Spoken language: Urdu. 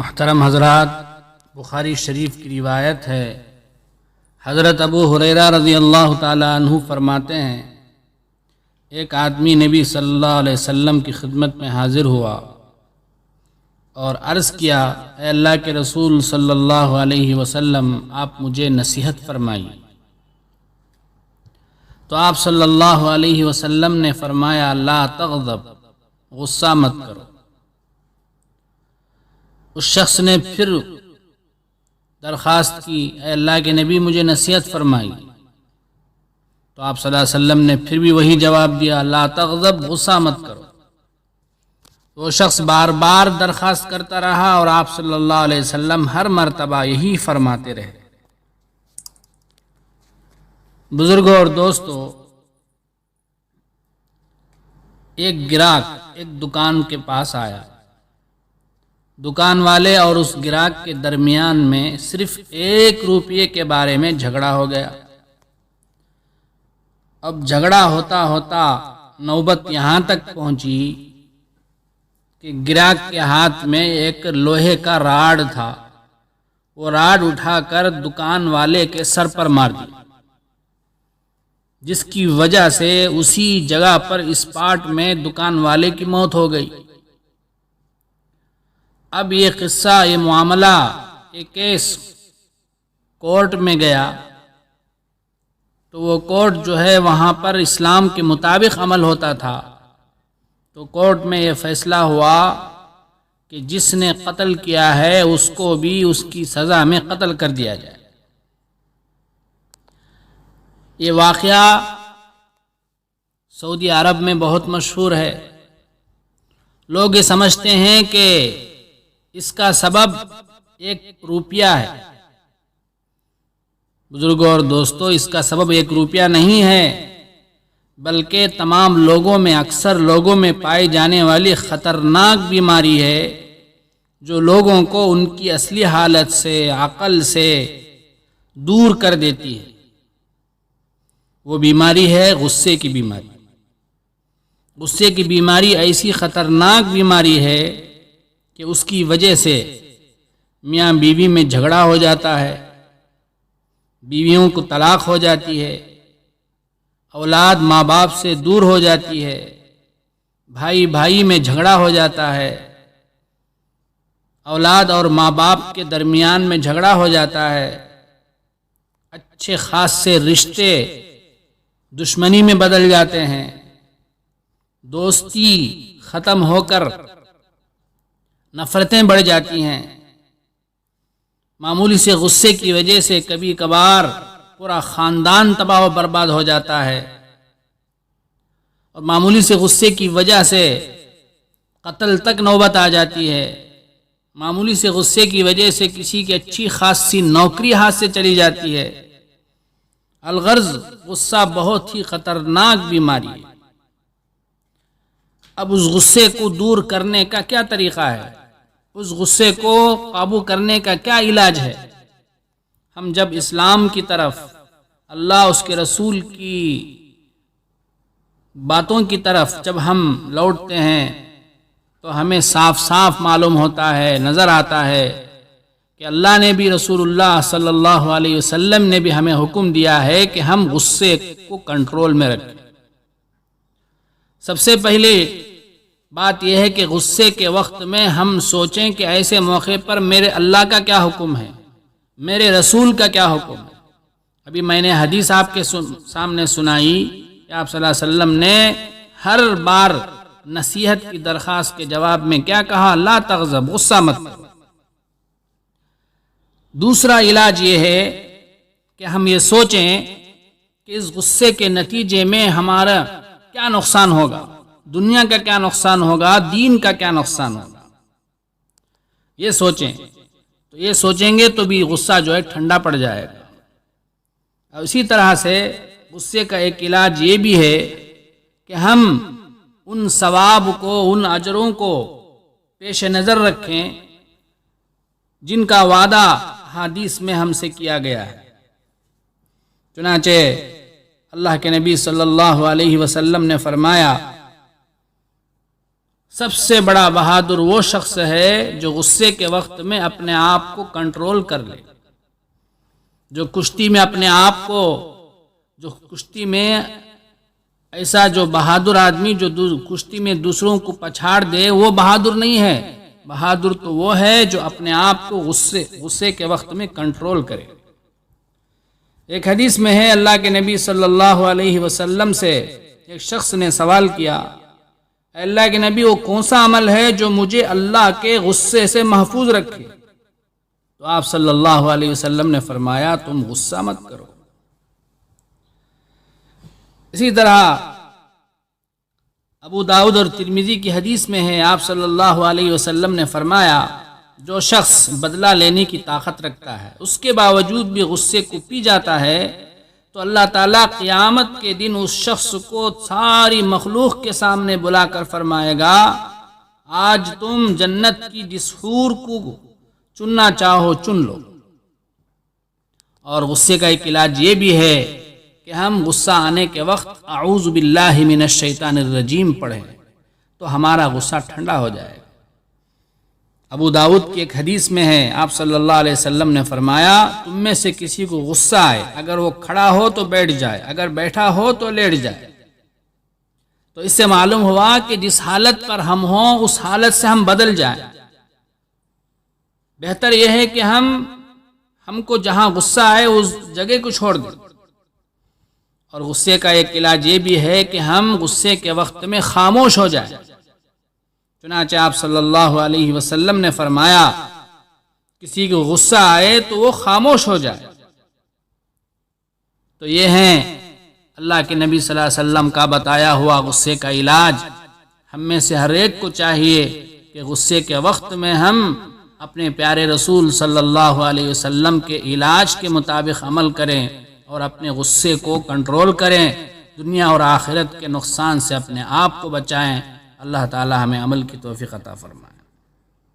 محترم حضرات، بخاری شریف کی روایت ہے، حضرت ابو ہریرہ رضی اللہ تعالی عنہ فرماتے ہیں، ایک آدمی نبی صلی اللہ علیہ وسلم کی خدمت میں حاضر ہوا اور عرض کیا، اے اللہ کے رسول صلی اللہ علیہ وسلم، آپ مجھے نصیحت فرمائیے۔ تو آپ صلی اللہ علیہ وسلم نے فرمایا، لا تغضب، غصہ مت کرو۔ اس شخص نے پھر درخواست کی، اے اللہ کے نبی مجھے نصیحت فرمائی۔ تو آپ صلی اللہ علیہ وسلم نے پھر بھی وہی جواب دیا، لا تغضب، غصہ مت کرو۔ وہ شخص بار بار درخواست کرتا رہا اور آپ صلی اللہ علیہ وسلم ہر مرتبہ یہی فرماتے رہے۔ بزرگوں اور دوستو، ایک گراہک ایک دکان کے پاس آیا۔ دکان والے اور اس گراہک کے درمیان میں صرف 1 روپیے کے بارے میں جھگڑا ہو گیا۔ اب جھگڑا ہوتا ہوتا نوبت یہاں تک پہنچی کہ گراہک کے ہاتھ میں ایک لوہے کا راڈ تھا۔ وہ راڈ اٹھا کر دکان والے کے سر پر مار دی، جس کی وجہ سے اسی جگہ پر اسپاٹ میں دکان والے کی موت ہو گئی۔ اب یہ قصہ، یہ معاملہ، یہ کیس کورٹ میں گیا تو وہ کورٹ جو ہے وہاں پر اسلام کے مطابق عمل ہوتا تھا۔ تو کورٹ میں یہ فیصلہ ہوا کہ جس نے قتل کیا ہے اس کو بھی اس کی سزا میں قتل کر دیا جائے۔ یہ واقعہ سعودی عرب میں بہت مشہور ہے۔ لوگ یہ سمجھتے ہیں کہ اس کا سبب 1 روپیہ ہے۔ بزرگوں اور دوستو، اس کا سبب 1 روپیہ نہیں ہے، بلکہ تمام لوگوں میں، اکثر لوگوں میں پائی جانے والی خطرناک بیماری ہے، جو لوگوں کو ان کی اصلی حالت سے، عقل سے دور کر دیتی ہے۔ وہ بیماری ہے غصے کی بیماری۔ غصے کی بیماری ایسی خطرناک بیماری ہے کہ اس کی وجہ سے میاں بیوی میں جھگڑا ہو جاتا ہے، بیویوں کو طلاق ہو جاتی ہے، اولاد ماں باپ سے دور ہو جاتی ہے، بھائی بھائی میں جھگڑا ہو جاتا ہے، اولاد اور ماں باپ کے درمیان میں جھگڑا ہو جاتا ہے، اچھے خاصے رشتے دشمنی میں بدل جاتے ہیں، دوستی ختم ہو کر نفرتیں بڑھ جاتی ہیں۔ معمولی سے غصے کی وجہ سے کبھی کبھار پورا خاندان تباہ و برباد ہو جاتا ہے، اور معمولی سے غصے کی وجہ سے قتل تک نوبت آ جاتی ہے۔ معمولی سے غصے کی وجہ سے کسی کی اچھی خاصی نوکری ہاتھ سے چلی جاتی ہے۔ الغرض غصہ بہت ہی خطرناک بیماری ہے۔ اب اس غصے کو دور کرنے کا کیا طریقہ ہے؟ اس غصے کو قابو کرنے کا کیا علاج ہے؟ ہم جب اسلام کی طرف، اللہ اس کے رسول کی باتوں کی طرف جب ہم لوٹتے ہیں تو ہمیں صاف صاف معلوم ہوتا ہے، نظر آتا ہے کہ اللہ نے بھی، رسول اللہ صلی اللہ علیہ وسلم نے بھی ہمیں حکم دیا ہے کہ ہم غصے کو کنٹرول میں رکھیں۔ سب سے پہلے بات یہ ہے کہ غصے کے وقت میں ہم سوچیں کہ ایسے موقع پر میرے اللہ کا کیا حکم ہے، میرے رسول کا کیا حکم ہے۔ ابھی میں نے حدیث آپ کے سامنے سنائی کہ آپ صلی اللہ علیہ وسلم نے ہر بار نصیحت کی درخواست کے جواب میں کیا کہا؟ لا تغضب، غصہ مت کرو۔ دوسرا علاج یہ ہے کہ ہم یہ سوچیں کہ اس غصے کے نتیجے میں ہمارا کیا نقصان ہوگا، دنیا کا کیا نقصان ہوگا، دین کا کیا نقصان ہوگا۔ یہ سوچیں، تو یہ سوچیں گے تو بھی غصہ جو ہے ٹھنڈا پڑ جائے گا۔ اور اسی طرح سے غصے کا ایک علاج یہ بھی ہے کہ ہم ان ثواب کو، ان اجروں کو پیش نظر رکھیں جن کا وعدہ حدیث میں ہم سے کیا گیا ہے۔ چنانچہ اللہ کے نبی صلی اللہ علیہ وسلم نے فرمایا، سب سے بڑا بہادر وہ شخص ہے جو غصے کے وقت میں اپنے آپ کو کنٹرول کر لے، جو کشتی میں اپنے آپ کو، جو کشتی میں ایسا جو بہادر آدمی جو کشتی میں دوسروں کو پچھاڑ دے، وہ بہادر نہیں ہے۔ بہادر تو وہ ہے جو اپنے آپ کو غصے کے وقت میں کنٹرول کرے۔ ایک حدیث میں ہے، اللہ کے نبی صلی اللہ علیہ وسلم سے ایک شخص نے سوال کیا، اے اللہ کے نبی، وہ کون سا عمل ہے جو مجھے اللہ کے غصے سے محفوظ رکھے؟ تو آپ صلی اللہ علیہ وسلم نے فرمایا، تم غصہ مت کرو۔ اسی طرح ابو داؤد اور ترمذی کی حدیث میں ہے، آپ صلی اللہ علیہ وسلم نے فرمایا، جو شخص بدلہ لینے کی طاقت رکھتا ہے، اس کے باوجود بھی غصے کو پی جاتا ہے، تو اللہ تعالیٰ قیامت کے دن اس شخص کو ساری مخلوق کے سامنے بلا کر فرمائے گا، آج تم جنت کی جس حور کو چننا چاہو چن لو۔ اور غصے کا ایک علاج یہ بھی ہے کہ ہم غصہ آنے کے وقت اعوذ باللہ من الشیطان الرجیم پڑھیں تو ہمارا غصہ ٹھنڈا ہو جائے گا۔ ابو داؤد کی ایک حدیث میں ہے، آپ صلی اللہ علیہ وسلم نے فرمایا، تم میں سے کسی کو غصہ آئے، اگر وہ کھڑا ہو تو بیٹھ جائے، اگر بیٹھا ہو تو لیٹ جائے۔ تو اس سے معلوم ہوا کہ جس حالت پر ہم ہوں اس حالت سے ہم بدل جائیں۔ بہتر یہ ہے کہ ہم کو جہاں غصہ آئے اس جگہ کو چھوڑ دیں۔ اور غصے کا ایک علاج یہ بھی ہے کہ ہم غصے کے وقت میں خاموش ہو جائیں۔ چنانچہ آپ صلی اللہ علیہ وسلم نے فرمایا، کسی کو غصہ آئے تو وہ خاموش ہو جائے۔ تو یہ ہیں اللہ کے نبی صلی اللہ علیہ وسلم کا بتایا ہوا غصے کا علاج۔ ہم میں سے ہر ایک کو چاہیے کہ غصے کے وقت میں ہم اپنے پیارے رسول صلی اللہ علیہ وسلم کے علاج کے مطابق عمل کریں اور اپنے غصے کو کنٹرول کریں، دنیا اور آخرت کے نقصان سے اپنے آپ کو بچائیں۔ اللہ تعالی ہمیں عمل کی توفیق عطا فرمائے۔